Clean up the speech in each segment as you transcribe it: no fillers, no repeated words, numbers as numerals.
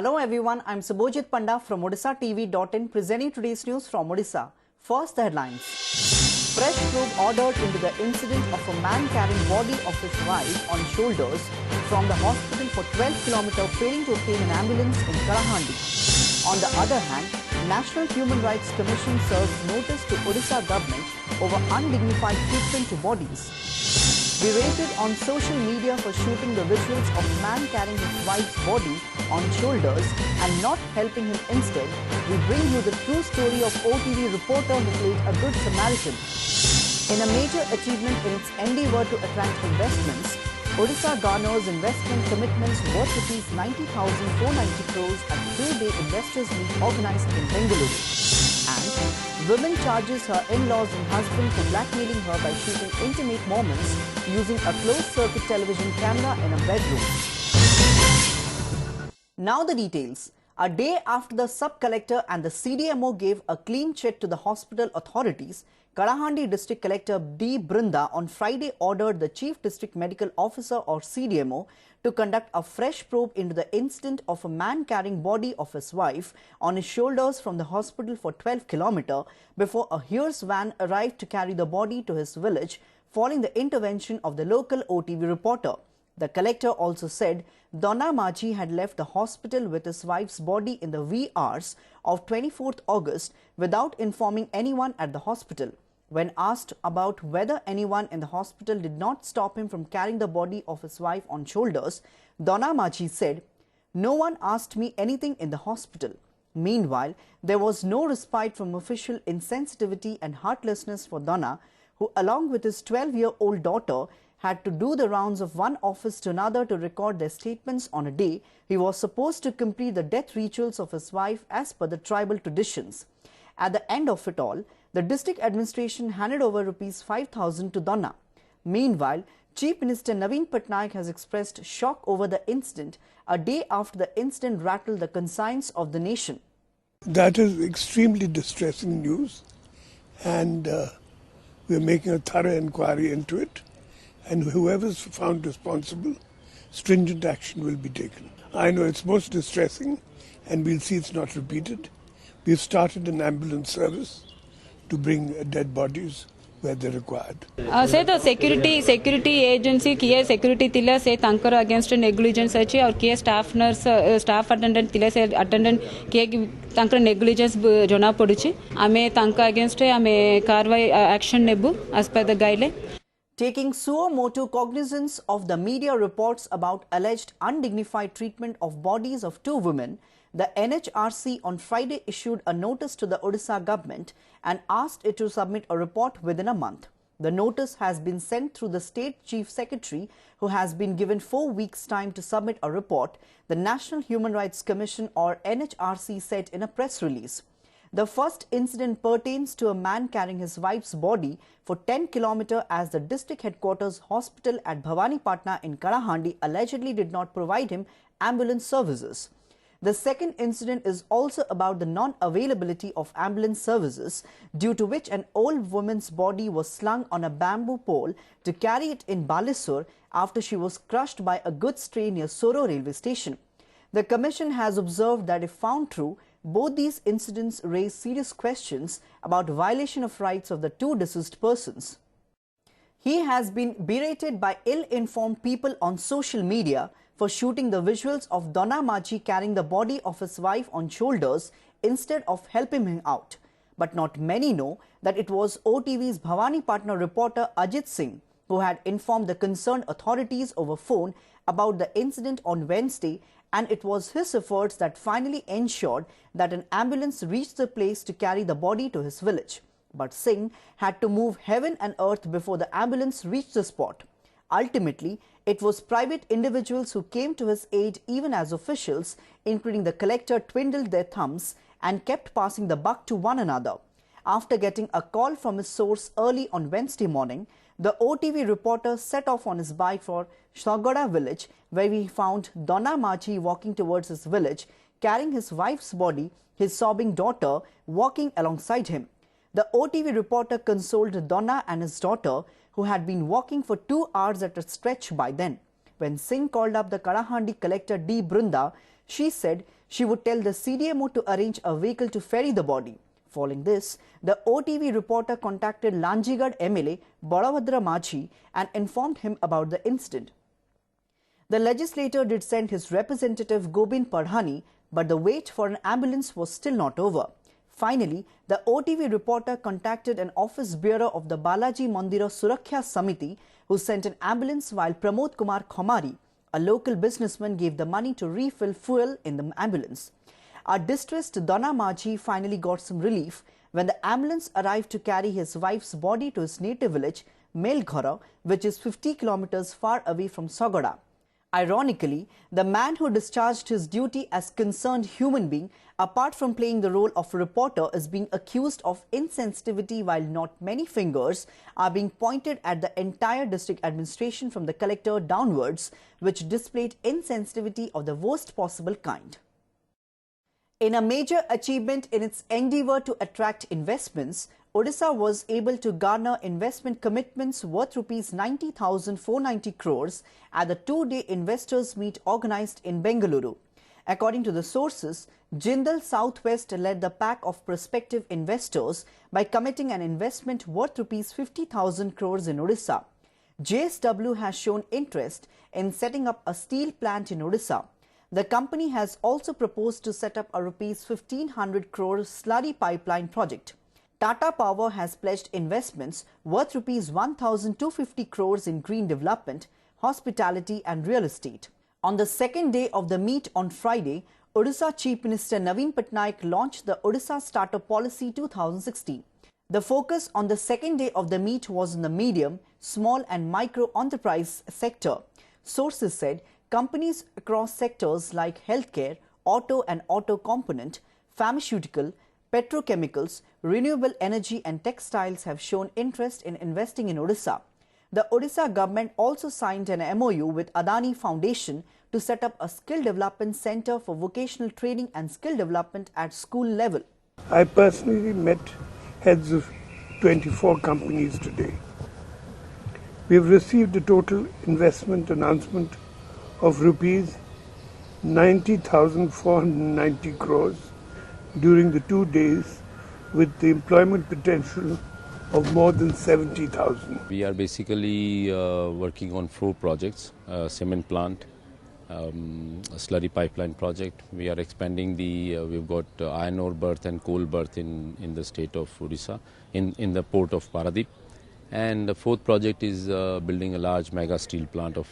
Hello everyone, I'm Subhojit Panda from Odishatv.in presenting today's news from Odisha. First, the headlines. Fresh probe ordered into the incident of a man carrying body of his wife on shoulders from the hospital for 12 km failing to obtain an ambulance in Kalahandi. On the other hand, National Human Rights Commission serves notice to Odisha government over undignified treatment to bodies. Berated on social media for shooting the visuals of man carrying his wife's body on shoulders and not helping him instead, we bring you the true story of OTV reporter who played a good Samaritan. In a major achievement in its endeavour to attract investments, Odisha garners investment commitments worth Rs 90,490 crores at 3-day investors meet organised in Bengaluru. And woman charges her in-laws and husband for blackmailing her by shooting intimate moments using a closed-circuit television camera in a bedroom. Now the details. A day after the sub-collector and the CDMO gave a clean check to the hospital authorities, Kalahandi District Collector D. Brinda on Friday ordered the Chief District Medical Officer or CDMO to conduct a fresh probe into the incident of a man carrying body of his wife on his shoulders from the hospital for 12 km before a hearse van arrived to carry the body to his village following the intervention of the local OTV reporter. The collector also said Donna Maji had left the hospital with his wife's body in the wee hours of 24th August without informing anyone at the hospital. When asked about whether anyone in the hospital did not stop him from carrying the body of his wife on shoulders, Donna Maji said, "No one asked me anything in the hospital." Meanwhile, there was no respite from official insensitivity and heartlessness for Donna, who along with his 12-year-old daughter had to do the rounds of one office to another to record their statements on a day he was supposed to complete the death rituals of his wife as per the tribal traditions. At the end of it all, the district administration handed over Rs 5,000 to Donna. Meanwhile, Chief Minister Naveen Patnaik has expressed shock over the incident a day after the incident rattled the conscience of the nation. That is extremely distressing news, and we are making a thorough inquiry into it. And whoever is found responsible, stringent action will be taken. I know it's most distressing, and we'll see it's not repeated. We've started an ambulance service to bring dead bodies where they're required. से तो security agency किए security तिला से तांकर against negligence अच्छे और किए staff attendant तिला से attendant किए तांकर negligence जोना पड़ुची आमे तांका against आमे कार्रवाई action नेबु as per the guideline. Taking suo motu cognizance of the media reports about alleged undignified treatment of bodies of two women, the NHRC on Friday issued a notice to the Odisha government and asked it to submit a report within a month. The notice has been sent through the State Chief Secretary, who has been given 4 weeks' time to submit a report, the National Human Rights Commission or NHRC said in a press release. The first incident pertains to a man carrying his wife's body for 10 km as the district headquarters hospital at Bhavanipatna in Kalahandi allegedly did not provide him ambulance services. The second incident is also about the non-availability of ambulance services, due to which an old woman's body was slung on a bamboo pole to carry it in Balesur after she was crushed by a goods train near Soro railway station. The Commission has observed that if found true, both these incidents raise serious questions about violation of rights of the two deceased persons. He has been berated by ill-informed people on social media for shooting the visuals of Donna Maji carrying the body of his wife on shoulders instead of helping him out. But not many know that it was OTV's Bhavanipatna reporter Ajit Singh who had informed the concerned authorities over phone about the incident on Wednesday, and it was his efforts that finally ensured that an ambulance reached the place to carry the body to his village. But Singh had to move heaven and earth before the ambulance reached the spot. Ultimately, it was private individuals who came to his aid even as officials, including the collector, twiddled their thumbs and kept passing the buck to one another. After getting a call from his source early on Wednesday morning, the OTV reporter set off on his bike for Shagoda village, where he found Donna Maji walking towards his village, carrying his wife's body, his sobbing daughter walking alongside him. The OTV reporter consoled Donna and his daughter, who had been walking for 2 hours at a stretch by then. When Singh called up the Kalahandi collector D. Brinda, she said She would tell the CDMO to arrange a vehicle to ferry the body. Following this, the OTV reporter contacted Lanjigad MLA Balabhadra Majhi and informed him about the incident. The legislator did send his representative Gobind Parhani, but the wait for an ambulance was still not over. Finally, the OTV reporter contacted an office bearer of the Balaji Mandira Surakhya Samiti, who sent an ambulance, while Pramod Kumar Khomari, a local businessman, gave the money to refill fuel in the ambulance. Our distressed Dana Majhi finally got some relief when the ambulance arrived to carry his wife's body to his native village, Melghara, which is 50 kilometers far away from Sagoda. Ironically, the man who discharged his duty as concerned human being, apart from playing the role of a reporter, is being accused of insensitivity, while not many fingers are being pointed at the entire district administration from the collector downwards, which displayed insensitivity of the worst possible kind. In a major achievement in its endeavour to attract investments, Odisha was able to garner investment commitments worth Rs 90,490 crores at the two-day investors' meet organised in Bengaluru. According to the sources, Jindal Southwest led the pack of prospective investors by committing an investment worth Rs 50,000 crores in Odisha. JSW has shown interest in setting up a steel plant in Odisha. The company has also proposed to set up a Rs 1,500 crore slurry pipeline project. Tata Power has pledged investments worth Rs 1,250 crores in green development, hospitality and real estate. On the second day of the meet on Friday, Odisha Chief Minister Naveen Patnaik launched the Odisha Startup Policy 2016. The focus on the second day of the meet was in the medium, small and micro enterprise sector. Sources said companies across sectors like healthcare, auto and auto component, pharmaceutical, petrochemicals, renewable energy and textiles have shown interest in investing in Odisha. The Odisha government also signed an MOU with Adani Foundation to set up a skill development center for vocational training and skill development at school level. I personally met heads of 24 companies today. We have received a total investment announcement of Rs 90,490 crores during the 2 days, with the employment potential of more than 70,000. We are basically working on 4 projects: cement plant, a slurry pipeline project. We are expanding we've got iron ore berth and coal berth in the state of Odisha, in the port of Paradip. And the 4th project is building a large mega steel plant of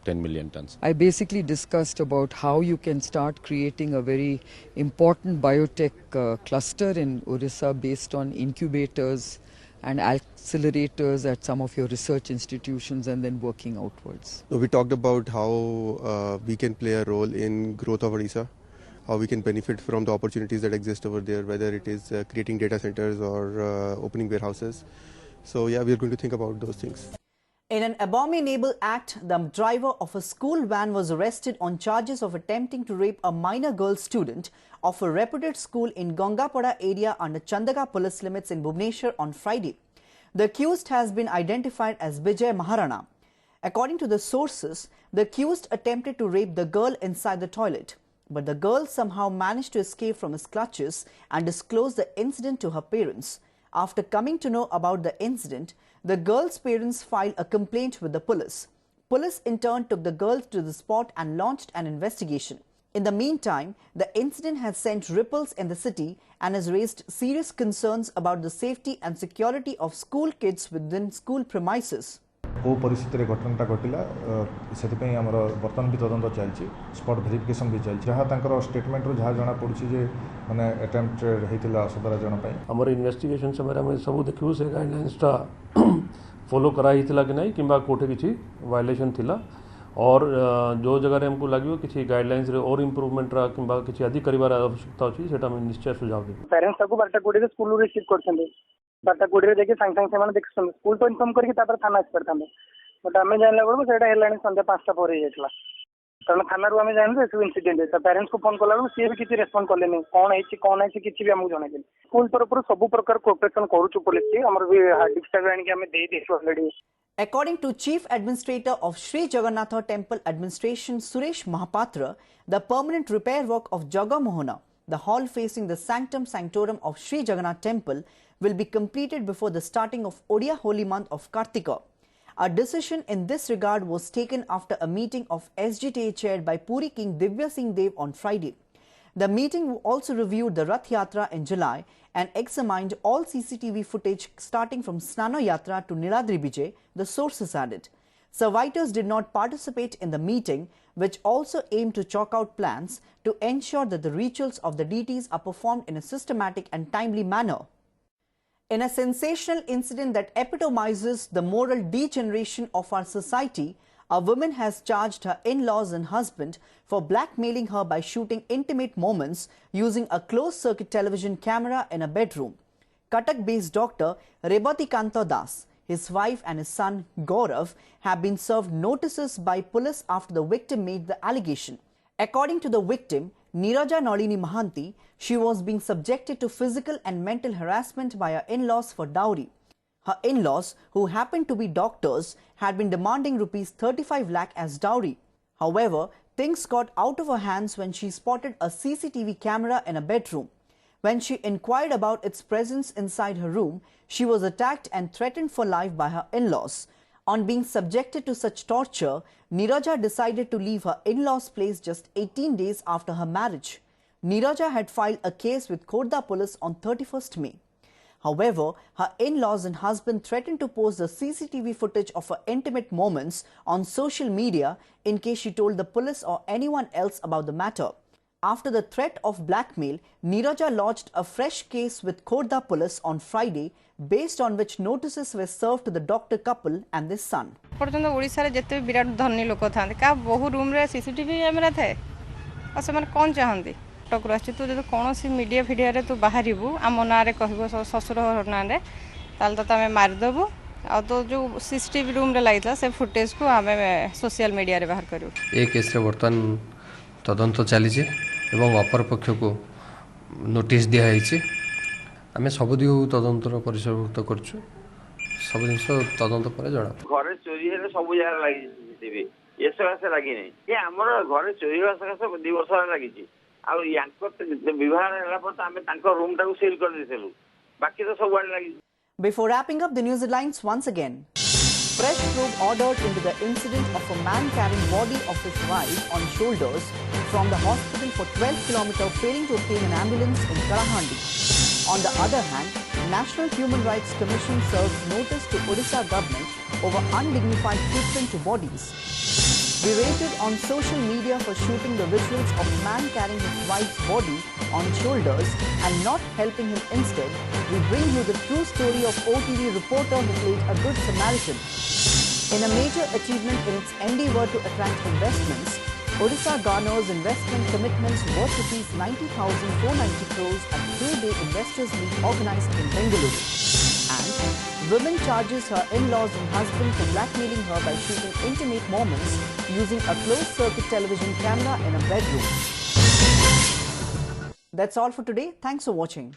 10 million tons. I basically discussed about how you can start creating a very important biotech cluster in Odisha based on incubators and accelerators at some of your research institutions, and then working outwards. We talked about how we can play a role in growth of Odisha, how we can benefit from the opportunities that exist over there, whether it is creating data centers or opening warehouses. So yeah, we are going to think about those things. In an abominable act, the driver of a school van was arrested on charges of attempting to rape a minor girl student of a reputed school in Gangapada area under Chandaga police limits in Bhubaneswar on Friday. The accused has been identified as Vijay Maharana. According to the sources, the accused attempted to rape the girl inside the toilet, but the girl somehow managed to escape from his clutches and disclosed the incident to her parents. After coming to know about the incident, the girl's parents filed a complaint with the police. Police in turn took the girl to the spot and launched an investigation. In the meantime, the incident has sent ripples in the city and has raised serious concerns about the safety and security of school kids within school premises. को परिस्थिति रे घटनाटा घटिला सेति पई हमर बर्तन भी तदंत चलछि spot verification भी चलछि जहा तांकर स्टेटमेंट रो जहा जणा पड़छि जे माने अटेम्प्ट हेतिला असदरा जण पई हमर इन्वेस्टिगेशन समय हम सब देखियो से गाइडलाइंस ता फॉलो करा हितला कि नै किबा कोठे किछि वायलेशन थिला और जो जगह रे हमको लागियो किछि गाइडलाइंस रे और इंप्रूवमेंट रा किबा किछि अधिक करिवार आवश्यकता अछि सेटा हम निश्चय सुझाव दे पेरेंट्स को बारटा कोडी रे स्कूल रे शिफ्ट करछन्ते बारटा कोडी रे देखि संग संग सेमान देखछन स्कूल तो इन्फॉर्म करके तापर थाना आस करथांते बट हमें जानला बडो सेटा हेलानी संध्या 5टा पर हे जेतला कारण थाना रो हमें जानले सब इंसिडेंट है पेरेंट्स को फोन कला सी भी किछि रेस्पोंड करले नै कोन है किछि भी हमहु जणाइले स्कूल तरफ सब प्रकार कोऑपरेशन करूछु पुलिस हमर भी हार्ड डिस्क आनी के हमें दे देछु already According to Chief Administrator of Sri Jagannatha Temple Administration Suresh Mahapatra, the permanent repair work of Jagamohana, the hall facing the Sanctum Sanctorum of Sri Jagannath Temple, will be completed before the starting of Odia holy month of Kartika. A decision in this regard was taken after a meeting of SGTA chaired by Puri King Divya Singh Dev on Friday. The meeting also reviewed the Rath Yatra in July and examined all CCTV footage starting from Snana Yatra to Niladri Vijay, the sources added. Servitors did not participate in the meeting, which also aimed to chalk out plans to ensure that the rituals of the deities are performed in a systematic and timely manner. In a sensational incident that epitomizes the moral degeneration of our society, a woman has charged her in-laws and husband for blackmailing her by shooting intimate moments using a closed-circuit television camera in a bedroom. Cuttack-based doctor Rebati Kanta Das, his wife and his son Gaurav have been served notices by police after the victim made the allegation. According to the victim, Niraja Nalini Mahanti, she was being subjected to physical and mental harassment by her in-laws for dowry. Her in-laws, who happened to be doctors, had been demanding rupees 35 lakh as dowry. However, things got out of her hands when she spotted a CCTV camera in a bedroom. When she inquired about its presence inside her room, she was attacked and threatened for life by her in-laws. On being subjected to such torture, Niraja decided to leave her in-laws' place just 18 days after her marriage. Niraja had filed a case with Khordha police on 31st May. However, her in-laws and husband threatened to post the CCTV footage of her intimate moments on social media in case she told the police or anyone else about the matter. After the threat of blackmail, Niraja lodged a fresh case with Khordha police on Friday, based on which notices were served to the doctor couple and their son. पर्यंत ओडिशा रे जते विराट धनी लोक थांते का बहु room रे CCTV camera थाए और से माने कोन चाहंती टक रछि तू जे कोनोसी मीडिया भिडिया रे तू बाहरिबू आम ना रे कहबो ससुर ना रे ताल तो तमे मार देबू आ तो जो सीसीटीवी रूम रे लागितला से फुटेज को आमे सोशल मीडिया रे बाहर करू ए केस रे वर्तमान तदंत चली जे एवं अपर पक्ष को नोटिस दिया है आम सब दिग तदंतर परिसरभुक्त करछु सब जिनस तदंत पर जणा घरे चोरी हेले सब जगह लागि सीसीटीवी एस वासे लागि नै ये हमर घरे चोरी वासे सब 2 वर्ष लागि छी आ यांकर विवाह होला पर आमे तांको रूम टाको सील कर देथिलु बाकी तो सब वाले लागि. Before wrapping up the news headlines once again, fresh probe ordered into the incident of a man carrying body of his wife on shoulders from the hospital for 12 km failing to obtain an ambulance in Karahandi. On the other hand, National Human Rights Commission serves notice to Odisha government over undignified treatment to bodies. Berated on social media for shooting the visuals of man carrying his wife's body on shoulders and not helping him instead, we bring you the true story of OTV reporter who played a good Samaritan. In a major achievement in its endeavour to attract investments, Odisha garners investment commitments worth rupees 90,490 crores at 3-day investors meet organised in Bengaluru. And woman charges her in-laws and husband for blackmailing her by shooting intimate moments using a closed-circuit television camera in a bedroom. That's all for today. Thanks for watching.